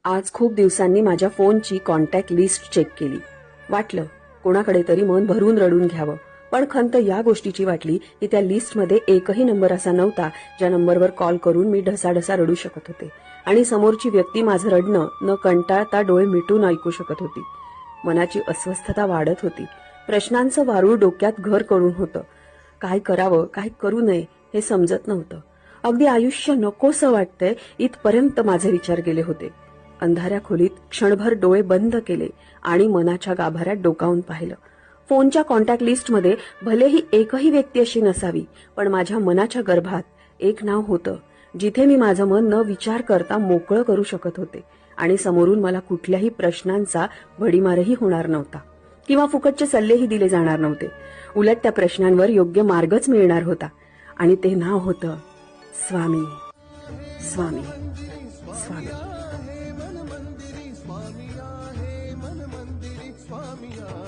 आज खूप दिवसांनी माझ्या फोनची कॉन्टॅक्ट लिस्ट चेक केली. वाटलं कोणाकडे तरी मन भरून रडून घ्यावं, पण खंत या गोष्टीची वाटली की त्या लिस्टमध्ये एकही नंबर असा नव्हता ज्या नंबरवर कॉल करून मी ढसाढसा रडू शकत होते आणि समोरची व्यक्ती माझं रडणं न कंटाळता डोळे मिटून ऐकू शकत होती. मनाची अस्वस्थता वाढत होती. प्रश्नांचं वारूळ डोक्यात घर करून होतं. काय करावं काय करू नये हे समजत नव्हतं. अगदी आयुष्य नकोसं वाटतंय इथपर्यंत माझे विचार गेले होते. अंधाऱ्या खोलीत क्षणभर डोळे बंद केले आणि मनाच्या गाभाऱ्यात डोकावून पाहिलं. फोनच्या कॉन्टॅक्ट लिस्टमध्ये भलेही एकही व्यक्ती अशी नसावी, पण माझ्या मनाच्या गर्भात एक नाव होतं जिथे मी माझं मन न विचार करता मोकळं करू शकत होते आणि समोरून मला कुठल्याही प्रश्नांचा भडीमारही होणार नव्हता किंवा फुकटचे सल्लेही दिले जाणार नव्हते. उलट त्या प्रश्नांवर योग्य मार्गच मिळणार होता आणि ते नाव होतं स्वामी. स्वामी स्वामी. स्वामी